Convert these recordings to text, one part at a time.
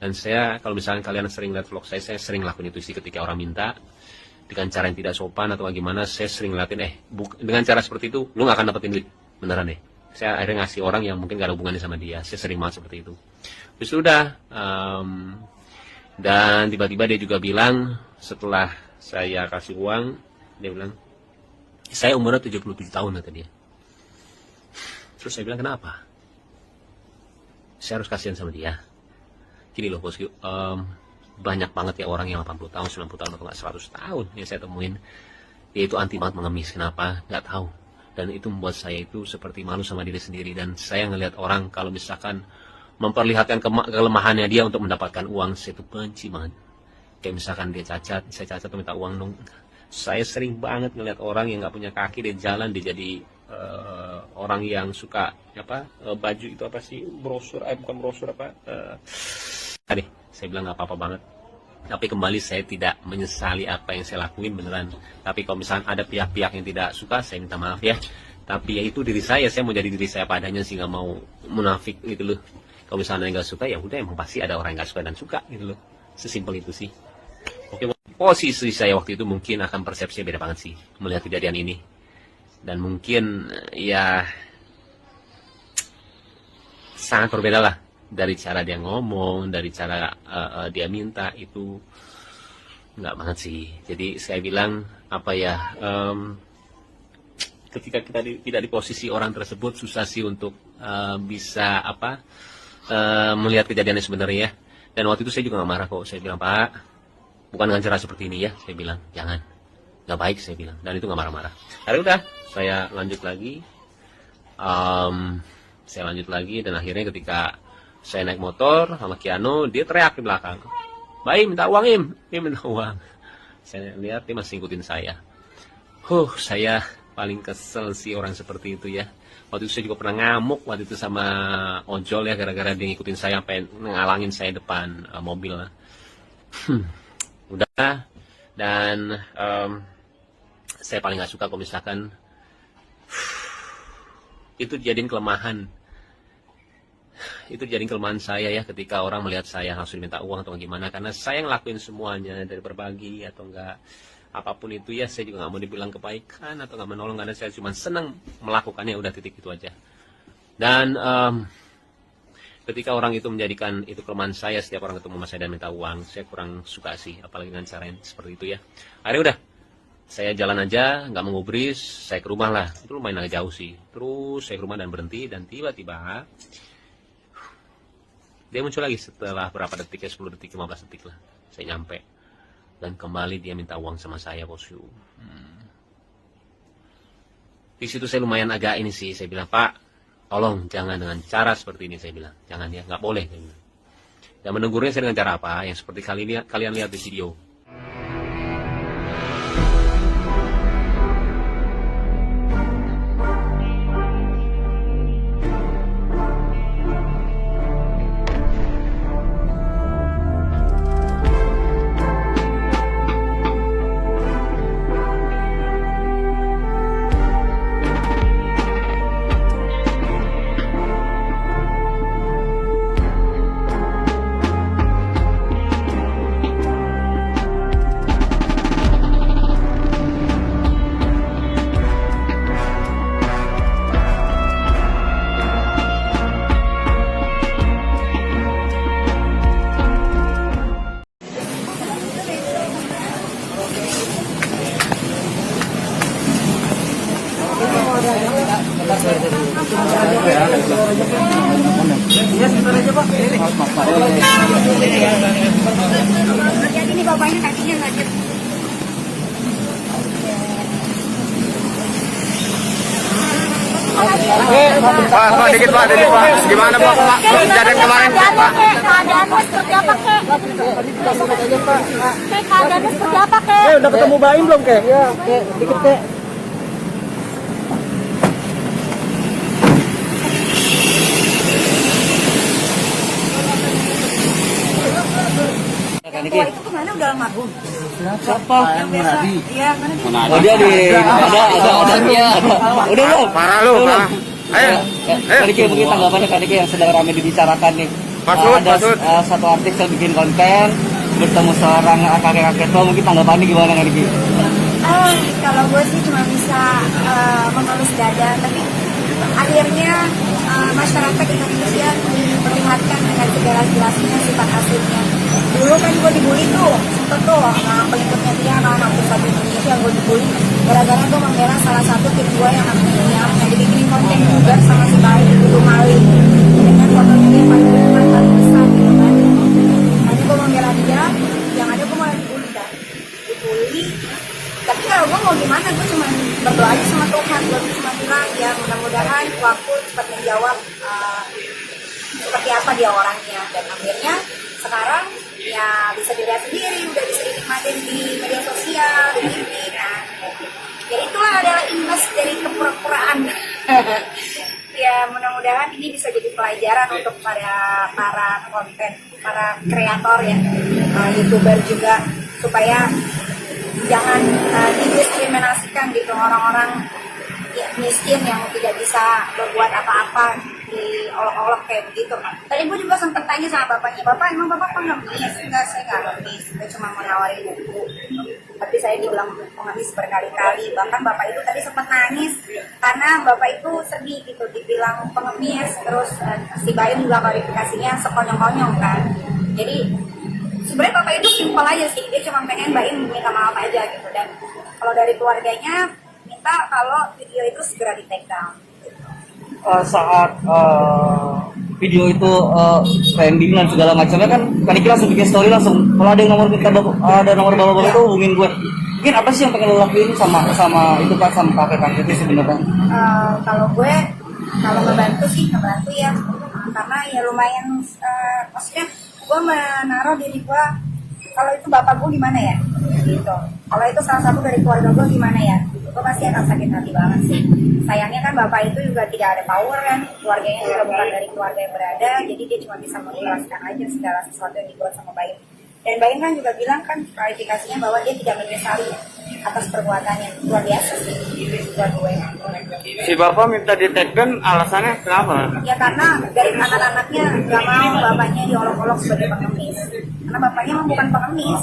Dan saya, kalau misalnya kalian sering lihat vlog saya sering lakuin itu sih ketika orang minta dengan cara yang tidak sopan atau gimana, saya sering ngeliatin, dengan cara seperti itu, lu gak akan dapetin duit, beneran deh. Saya akhirnya ngasih orang yang mungkin gak ada hubungannya sama dia, saya sering banget seperti itu. Terus sudah, dan tiba-tiba dia juga bilang, setelah saya kasih uang, dia bilang, saya umurnya 77 tahun, kata dia. Terus saya bilang, kenapa? Saya harus kasihan sama dia. Gini loh bosku, banyak banget ya orang yang 80 tahun, 90 tahun, atau nggak 100 tahun yang saya temuin. Dia itu anti banget mengemis, kenapa? Nggak tahu. Dan itu membuat saya itu seperti malu sama diri sendiri. Dan saya ngelihat orang kalau misalkan memperlihatkan kelemahannya dia untuk mendapatkan uang, saya itu benci banget. Kayak misalkan dia cacat, saya cacat minta uang dong. Saya sering banget ngelihat orang yang nggak punya kaki, dia jalan, dia jadi orang yang suka baju itu apa sih, brosur, bukan brosur tadi saya bilang nggak apa-apa banget. Tapi kembali saya tidak menyesali apa yang saya lakuin, beneran. Tapi kalau misalnya ada pihak-pihak yang tidak suka, saya minta maaf ya. Tapi ya itu diri saya mau jadi diri saya padanya sih, nggak mau munafik gitu loh. Kalau misalnya nggak suka, ya udah, emang pasti ada orang yang nggak suka dan suka gitu loh. Sesimpel itu sih. Oke, posisi saya waktu itu mungkin akan persepsinya beda banget sih melihat kejadian ini. Dan mungkin ya sangat berbeda lah. Dari cara dia ngomong, dari cara dia minta, itu nggak banget sih. Jadi saya bilang ketika kita tidak di posisi orang tersebut, susah sih untuk bisa melihat kejadiannya sebenarnya. Dan waktu itu saya juga nggak marah kok. Saya bilang, Pak, bukan dengan cara seperti ini ya. Saya bilang, jangan, nggak baik, saya bilang. Dan itu nggak marah-marah. Hari udah, saya lanjut lagi. Saya lanjut lagi, dan akhirnya ketika saya naik motor sama Kiano, dia teriak di belakang, "Baim, minta uang, Im." Dia minta uang. Saya lihat dia masih ngikutin saya. Saya paling kesel sih orang seperti itu ya. Waktu itu saya juga pernah ngamuk waktu itu sama ojol ya, gara-gara dia ngikutin saya sampai ngalangin saya depan mobil. Udah. Dan saya paling nggak suka kalau misalkan itu jadiin kelemahan. Itu jadi kelemahan saya ya, ketika orang melihat saya langsung diminta uang atau gimana, karena saya ngelakuin semuanya dari berbagi atau enggak apapun itu ya. Saya juga nggak mau dibilang kebaikan atau nggak menolong, karena saya cuma senang melakukannya, udah, titik itu aja. Dan ketika orang itu menjadikan itu kelemahan saya, setiap orang ketemu sama saya dan minta uang, saya kurang suka sih, apalagi dengan cara yang seperti itu ya. Akhirnya udah, saya jalan aja, nggak mengubris, saya ke rumah lah. Itu lumayan agak jauh sih. Terus saya ke rumah dan berhenti, dan tiba-tiba dia muncul lagi setelah berapa detik ya, 10 detik, 15 detik lah. Saya nyampe. Dan kembali dia minta uang sama saya, bosku. Di situ saya lumayan agak ini sih. Saya bilang, "Pak, tolong jangan dengan cara seperti ini." Saya bilang, "Jangan ya, nggak boleh." Saya bilang. Dan menegurnya saya dengan cara apa? Yang seperti kalian lihat di video. Ya, sebentar aja Pak. Jadi ini bapaknya kakinya ngajet. Pak, dikit Pak. Gimana Pak? Kejadian kemarin Pak. Keadaannya seperti apa, Kek? Keadaannya seperti apa, Kek? Udah ketemu Baim belum, Kek? Ya, Kek, dikit, Kek. Wah, itu kemana udah almarhum? Siapa? Yang biasa. Iya, mana? Oh, dia di ada dia. Udah belum? Parah lu, parah. Ayo. Kak Niki, mungkin tanggapannya Kak Niki yang sedang ramai dibicarakan nih. Maksud, ada maksud. satu artis yang bikin konten bertemu seorang kakek-kakek tua, mungkin tanggapannya gimana nih Gi? Kalau gue sih cuma bisa mengelus dada, tapi akhirnya masyarakat Indonesia diperlihatkan dengan segala jelasnya sifat aslinya. Dulu kan gue dibully tuh, sempet tuh sama pengikutnya dia, anak pusat Indonesia gue dibully gara-gara gue membela salah satu tim gue yang namanya yang dibikin konten juga sama si Bayi itu maling dengan fotonya dia paling besar gitu kan. Nanti gue membela dia, yang ada gue malah dibully kan, dibully. Tapi kalau gue mau gimana, gue cuma berdoa aja sama Tuhan, gue cuma bilang ya mudah-mudahan waktu cepat menjawab seperti apa dia orangnya. Dan akhirnya sekarang ya bisa dilihat sendiri, udah bisa dinikmatin di media sosial, di TV kan. Ya itulah adalah imbas dari kepura-puraan. Ya mudah-mudahan ini bisa jadi pelajaran untuk para konten, para kreator ya, YouTuber juga, supaya jangan didiskriminasikan gitu orang-orang ya, miskin yang tidak bisa berbuat apa-apa, diolok-olok kayak begitu kan. Tadi gue juga sempat tanya sama bapaknya, bapak emang bapak pengemis? Enggak, saya nggak pengemis, saya cuma mau nawarin buku. Tapi saya dibilang pengemis berkali-kali, bahkan bapak itu tadi sempat nangis karena bapak itu sedih gitu, dibilang pengemis. Terus si Bayu juga klarifikasinya sekonyong-konyong kan. Jadi sebenarnya bapak itu simpel aja sih, dia cuma pengen Mbak Im minta maaf aja gitu. Dan kalau dari keluarganya minta kalau video itu segera di take down. Saat video itu trending dan segala macamnya kan Kaniki langsung bikin story langsung, kalau ada yang nomor minta ada nomor bapak itu hubungin gue. Mungkin apa sih yang pengen lo lakuin sama itu kan, sama kakek-kakek itu sebenarnya? Kalau gue kalau ngebantu sih ngebantu ya, karena ya lumayan maksudnya gue menaruh diri gue, kalau itu bapak gue gimana ya gitu, kalau itu salah satu dari keluarga gue gimana ya, gue pasti akan sakit hati banget sih. Sayangnya kan bapak itu juga tidak ada power kan, keluarganya juga bukan dari keluarga yang berada, jadi dia cuma bisa mengikhlaskan aja segala sesuatu yang dibuat sama Baim. Dan Baim kan juga bilang kan klarifikasinya bahwa dia tidak menyesali atas perbuatannya. Luar biasa sih buat gue. Si bapak minta di take down, alasannya kenapa? Ya karena dari anak-anaknya gak mau bapaknya diolok-olok sebagai pengemis, karena bapaknya memang bukan pengemis.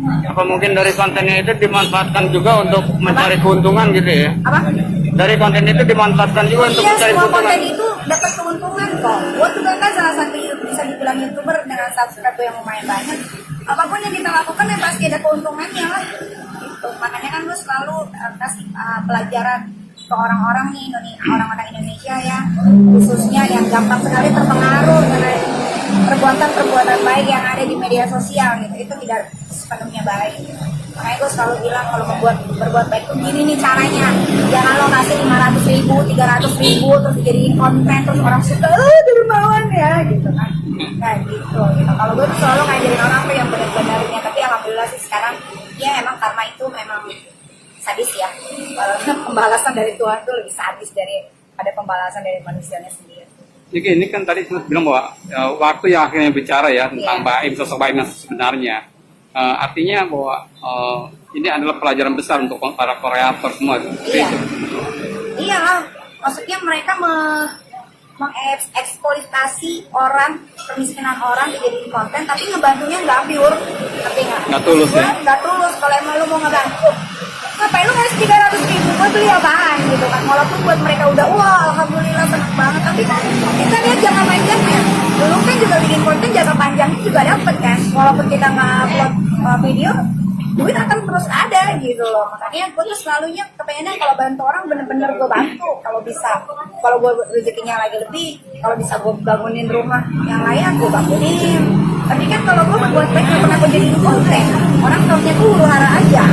Apa mungkin dari kontennya itu dimanfaatkan juga untuk mencari keuntungan gitu ya? Apa? Dari konten itu dimanfaatkan juga untuk Iya, mencari semua keuntungan. konten itu dapat keuntungan kok. Gue juga kan salah satu bisa dibilang YouTuber dengan subscribe yang lumayan banyak. Apapun yang kita lakukan ya pasti ada keuntungannya lah. Gitu. Makanya kan gue selalu kasih pelajaran ke orang-orang nih, orang-orang Indonesia ya, khususnya yang gampang sekali terpengaruh dengan perbuatan-perbuatan baik yang ada di media sosial gitu. Itu tidak sepenuhnya baik. Makanya gue selalu bilang kalau berbuat baik tuh gini nih caranya. Jangan lo ngasih 500.000, 300.000 terus jadiin konten terus orang suka dermawan ya gitu kan. Nah gitu. Kalau gue tuh selalu ngajarin orang tuh yang benar-benarnya. Tapi alhamdulillah sih sekarang ya emang karma itu memang sadis ya. Pembalasan dari Tuhan tuh lebih sadis daripada pembalasan dari manusianya sendiri. Jadi ini kan tadi sempat bilang bahwa waktu yang akhirnya bicara ya tentang Baim, sosok Baim yang sebenarnya. Artinya bahwa ini adalah pelajaran besar untuk para kreator semua. Iya. Iya, maksudnya mereka mengeksploitasi orang, kemiskinan orang dijadiin konten, tapi ngebantunya nggak pure, ngerti nggak? Nggak tulus ya? Nggak tulus. Kalau emang lu mau ngebantu, ngapain lu ngasih 300.000 buat beli apaan gitu kan? Walaupun buat mereka udah wah alhamdulillah seneng banget, tapi kita lihat jangka panjangnya. Dulu kan juga bikin konten jangka panjangnya juga dapet kan, walaupun kita nggak upload video, duit akan terus ada gitu loh. Makanya gue tuh selalunya kepengennya kalau bantu orang bener-bener gue bantu. Kalau bisa, kalau gue rezekinya lagi lebih, kalau bisa gue bangunin rumah yang layak gue bangunin. Tapi kan kalau gue berbuat baik gak pernah gue jadiin konten, orang taunya tuh huru hara aja.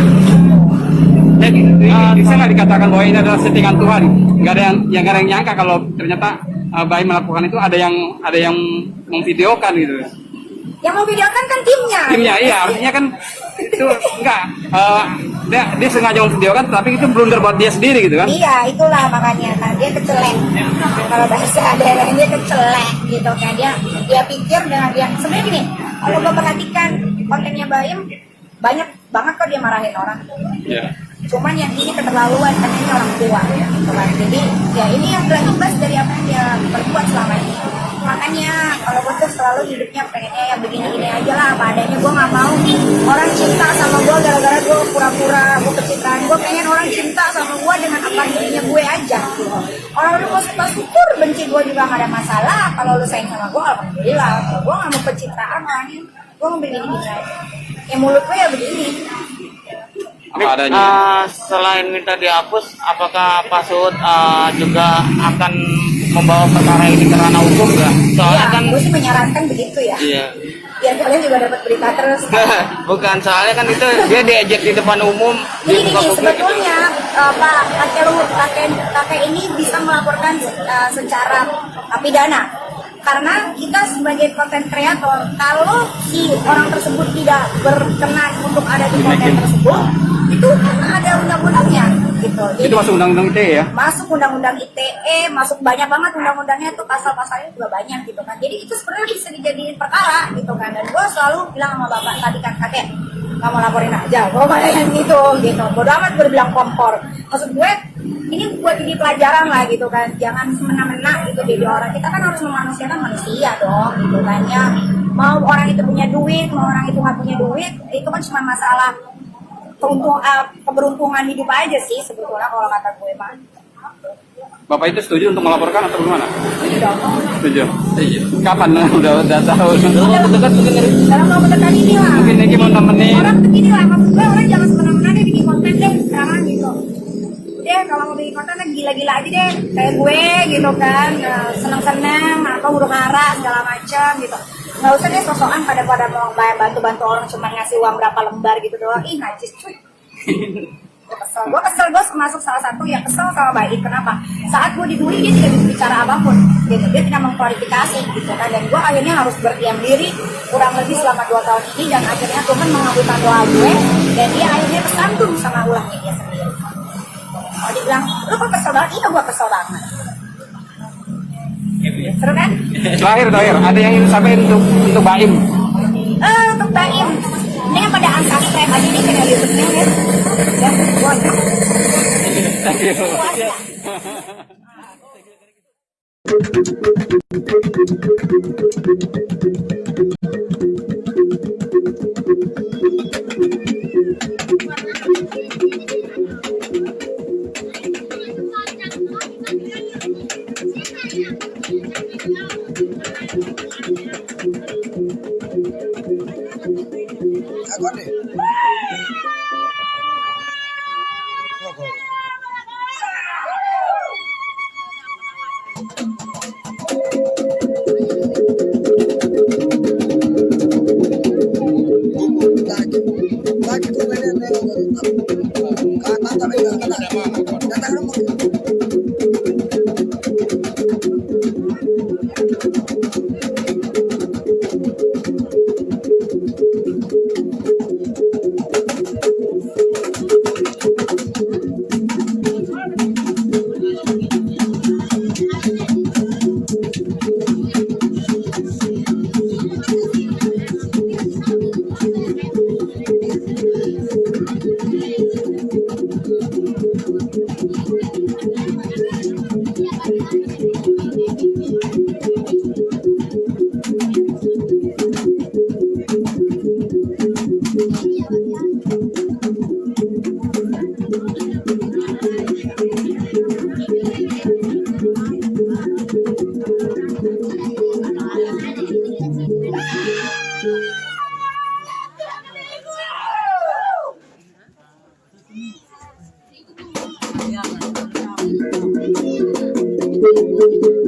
Jadi bisa nggak dikatakan bahwa ini adalah settingan Tuhan? Nggak ada yang nyangka kalau ternyata Baim melakukan itu ada yang memvideokan gitu. Yang mau videokan kan timnya. Timnya iya, artinya kan itu enggak dia sengaja memvideokan, tapi itu blunder buat dia sendiri gitu kan? Iya, itulah makanya kan dia kecelek. Kalau bahasa daerahnya dia kecelek gitu kan, dia pikir dengan dia sebenarnya gini. Kalau gue perhatikan kontennya Baim banyak banget kok dia marahin orang. Iya. Cuman yang ini keterlaluan karena ini orang tua gitu kan. Jadi ya ini yang berimbas dari apa yang dia perbuat selama ini. makanya kalau gue tuh selalu hidupnya pengennya yang begini-gini aja lah apa adanya. Gue nggak mau orang cinta sama gue gara-gara gue pura-pura gue pencitraan. Gue pengen orang cinta sama gue dengan apa dirinya gue aja gitu. Orang lu mau suka syukur, benci gue juga gak ada masalah. Kalau lu sayang sama gue alhamdulillah. Kalau gue nggak mau pencitraan orangnya, gue mau begini-gini aja. Ya mulut gue ya begini. Apa adanya. Selain minta dihapus, apakah Pak Suud juga akan membawa perkara ini ke ranah hukum nggak? Soalnya Ya, kan, gue sih menyarankan begitu ya. iya. Biar kalian juga dapat berita terus. Bukan, soalnya kan itu dia diejek di depan umum, Jadi di muka gini, publik. sebetulnya Pak kakek ini bisa melaporkan secara pidana. Karena kita sebagai konten kreator, kalau si orang tersebut tidak berkenan untuk ada di konten tersebut, itu ada undang-undangnya gitu. Jadi, Itu masuk undang-undang ITE ya? masuk undang-undang ITE, masuk banyak banget undang-undangnya tuh, pasal-pasalnya juga banyak gitu kan. Jadi itu sebenarnya bisa dijadiin perkara gitu kan. Dan gue selalu bilang sama bapak tadi kan, kakek kamu laporin aja, gue malah yang gitu. Bodo amat gue bilang kompor. Maksud gue ini buat jadi pelajaran lah gitu kan, jangan semena-mena gitu jadi orang. Kita kan harus memanusiakan manusia dong gitu kan ya. Mau orang itu punya duit, mau orang itu nggak punya duit, itu kan cuma masalah keberuntungan hidup aja sih sebetulnya kalau kata gue mah. Bapak itu setuju untuk melaporkan atau gimana? Setuju. Setuju. Kapan? Udah tahu. Dalam waktu dekat ini lah. Mungkin Neki mau nemenin. Orang begini lah, maksud gue orang jangan semena-mena deh bikin konten deh sekarang gitu. Deh kalau mau bikin konten gila-gila aja deh kayak gue gitu kan, seneng-seneng apa huru hara segala macam gitu. Nggak usah deh sosokan pada mau bantu-bantu orang cuma ngasih uang berapa lembar gitu doang. Ih najis cuy. Gue kesel, gue masuk salah satu yang kesel sama Baik. Kenapa? Saat gue dibully dia tidak bisa bicara apapun gitu. Dia tidak mengklarifikasi gitu kan. Dan gue akhirnya harus berdiam diri kurang lebih selama 2 tahun ini. Dan akhirnya Tuhan mengabulkan doa gue. Dan dia akhirnya tersandung sama ulahnya dia sendiri. Kalau dia bilang, lu kok kesel banget? Iya gue kesel banget. Seru kan? Terakhir, ada yang ingin sampaikan untuk Baim? Untuk Baim, ini kan pada unsubscribe aja nih channel YouTube-nya ya. Ya, buat. Thank you.